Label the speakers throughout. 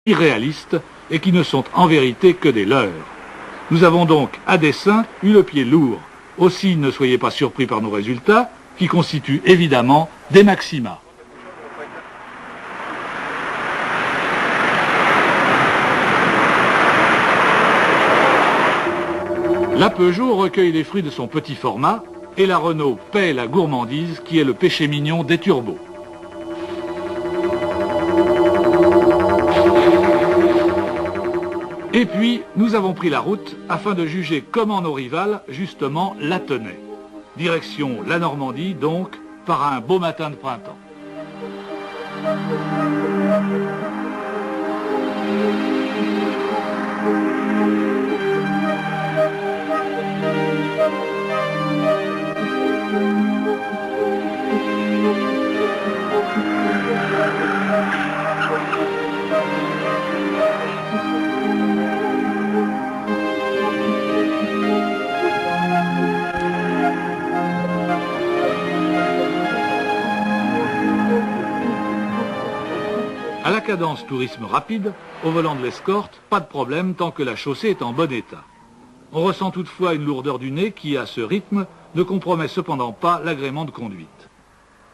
Speaker 1: irréalistes et qui ne sont en vérité que des leurres. Nous avons donc, à dessein, eu le pied lourd. Aussi, ne soyez pas surpris par nos résultats, qui constituent évidemment des maxima. La Peugeot recueille les fruits de son petit format et la Renault paie la gourmandise qui est le péché mignon des turbos. Et puis, nous avons pris la route afin de juger comment nos rivales, justement, la tenaient. Direction la Normandie, donc, par un beau matin de printemps. À la cadence tourisme rapide, au volant de l'escorte, pas de problème tant que la chaussée est en bon état. On ressent toutefois une lourdeur du nez qui, à ce rythme, ne compromet cependant pas l'agrément de conduite.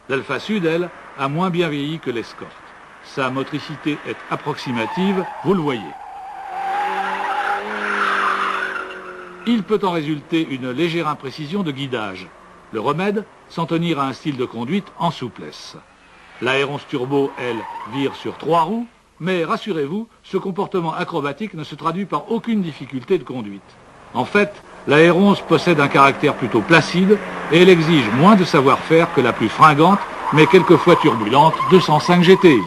Speaker 1: L'Alfa Sud, elle, a moins bien vieilli que l'escorte. Sa motricité est approximative, vous le voyez. Il peut en résulter une légère imprécision de guidage. Le remède, s'en tenir à un style de conduite en souplesse. La R11 Turbo, elle, vire sur 3 roues, mais rassurez-vous, ce comportement acrobatique ne se traduit par aucune difficulté de conduite. En fait, la R11 possède un caractère plutôt placide et elle exige moins de savoir-faire que la plus fringante, mais quelquefois turbulente 205 GTI.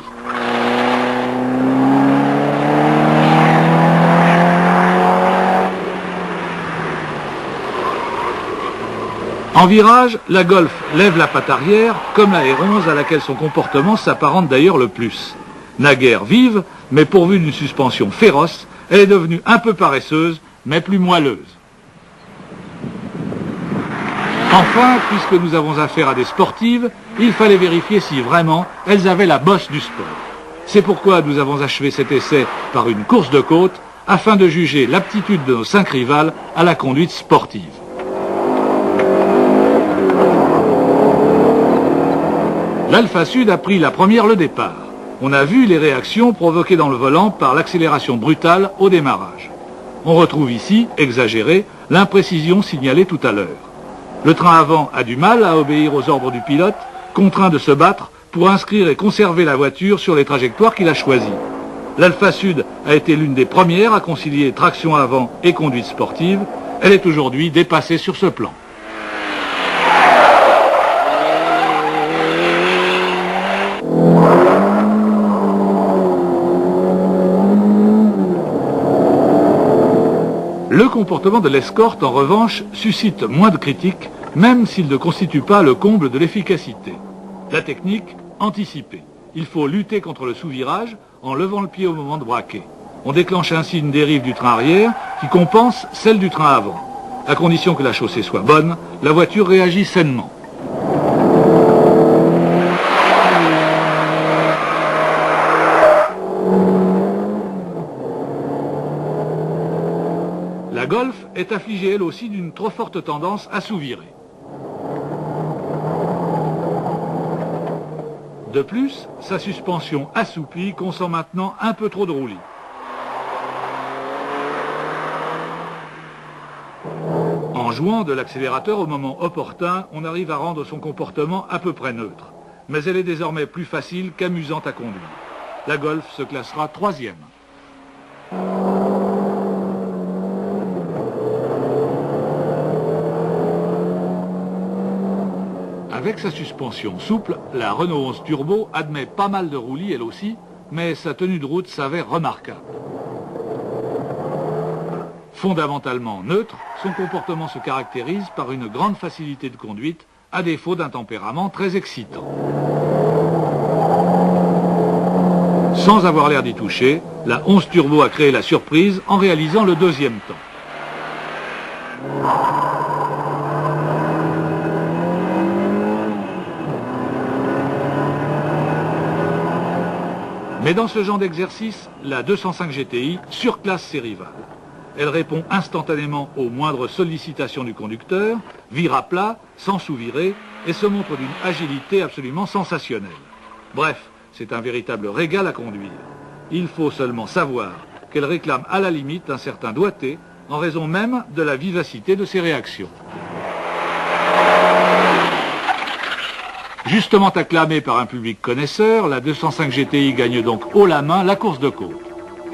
Speaker 1: En virage, la Golf lève la patte arrière, comme la R11 à laquelle son comportement s'apparente d'ailleurs le plus. Naguère vive, mais pourvue d'une suspension féroce, elle est devenue un peu paresseuse, mais plus moelleuse. Enfin, puisque nous avons affaire à des sportives, il fallait vérifier si vraiment elles avaient la bosse du sport. C'est pourquoi nous avons achevé cet essai par une course de côte, afin de juger l'aptitude de nos 5 rivales à la conduite sportive. L'Alfa Sud a pris la première le départ. On a vu les réactions provoquées dans le volant par l'accélération brutale au démarrage. On retrouve ici, exagéré, l'imprécision signalée tout à l'heure. Le train avant a du mal à obéir aux ordres du pilote, contraint de se battre pour inscrire et conserver la voiture sur les trajectoires qu'il a choisies. L'Alfa Sud a été l'une des premières à concilier traction avant et conduite sportive. Elle est aujourd'hui dépassée sur ce plan. Le comportement de l'escorte, en revanche, suscite moins de critiques, même s'il ne constitue pas le comble de l'efficacité. La technique, anticiper. Il faut lutter contre le sous-virage en levant le pied au moment de braquer. On déclenche ainsi une dérive du train arrière qui compense celle du train avant. À condition que la chaussée soit bonne, la voiture réagit sainement. La Golf est affligée elle aussi d'une trop forte tendance à sous-virer. De plus, sa suspension assouplie consent maintenant un peu trop de roulis. En jouant de l'accélérateur au moment opportun, on arrive à rendre son comportement à peu près neutre. Mais elle est désormais plus facile qu'amusante à conduire. La Golf se classera 3e. Avec sa suspension souple, la Renault 11 Turbo admet pas mal de roulis elle aussi, mais sa tenue de route s'avère remarquable. Fondamentalement neutre, son comportement se caractérise par une grande facilité de conduite, à défaut d'un tempérament très excitant. Sans avoir l'air d'y toucher, la 11 Turbo a créé la surprise en réalisant le 2e temps. Mais dans ce genre d'exercice, la 205 GTI surclasse ses rivales. Elle répond instantanément aux moindres sollicitations du conducteur, vire à plat, sans sous-virer, et se montre d'une agilité absolument sensationnelle. Bref, c'est un véritable régal à conduire. Il faut seulement savoir qu'elle réclame à la limite un certain doigté, en raison même de la vivacité de ses réactions. Justement acclamée par un public connaisseur, la 205 GTI gagne donc haut la main la course de côte.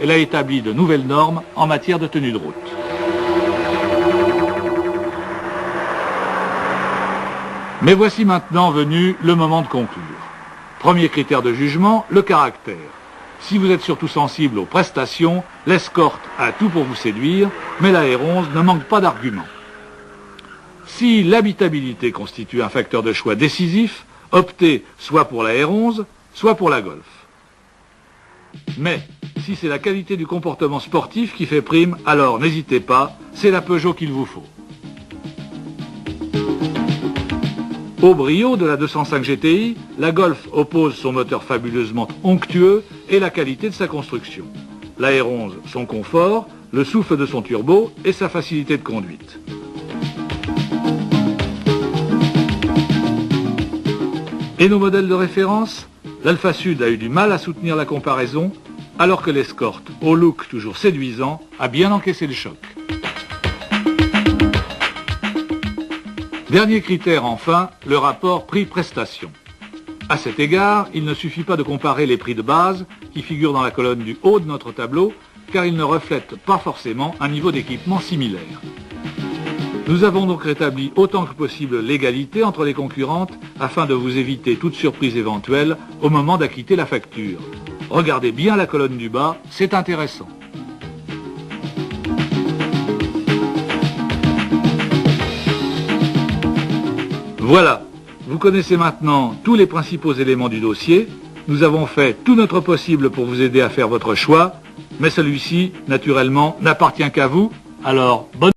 Speaker 1: Elle a établi de nouvelles normes en matière de tenue de route. Mais voici maintenant venu le moment de conclure. Premier critère de jugement, le caractère. Si vous êtes surtout sensible aux prestations, l'Escort a tout pour vous séduire, mais la R11 ne manque pas d'arguments. Si l'habitabilité constitue un facteur de choix décisif, optez soit pour la R11, soit pour la Golf. Mais si c'est la qualité du comportement sportif qui fait prime, alors n'hésitez pas, c'est la Peugeot qu'il vous faut. Au brio de la 205 GTI, la Golf oppose son moteur fabuleusement onctueux et la qualité de sa construction. La R11, son confort, le souffle de son turbo et sa facilité de conduite. Et nos modèles de référence? L'Alfa Sud a eu du mal à soutenir la comparaison, alors que l'Escort, au look toujours séduisant, a bien encaissé le choc. Dernier critère enfin, le rapport prix-prestation. À cet égard, il ne suffit pas de comparer les prix de base, qui figurent dans la colonne du haut de notre tableau, car ils ne reflètent pas forcément un niveau d'équipement similaire. Nous avons donc rétabli autant que possible l'égalité entre les concurrentes afin de vous éviter toute surprise éventuelle au moment d'acquitter la facture. Regardez bien la colonne du bas, c'est intéressant. Voilà, vous connaissez maintenant tous les principaux éléments du dossier. Nous avons fait tout notre possible pour vous aider à faire votre choix, mais celui-ci, naturellement, n'appartient qu'à vous. Alors, bonne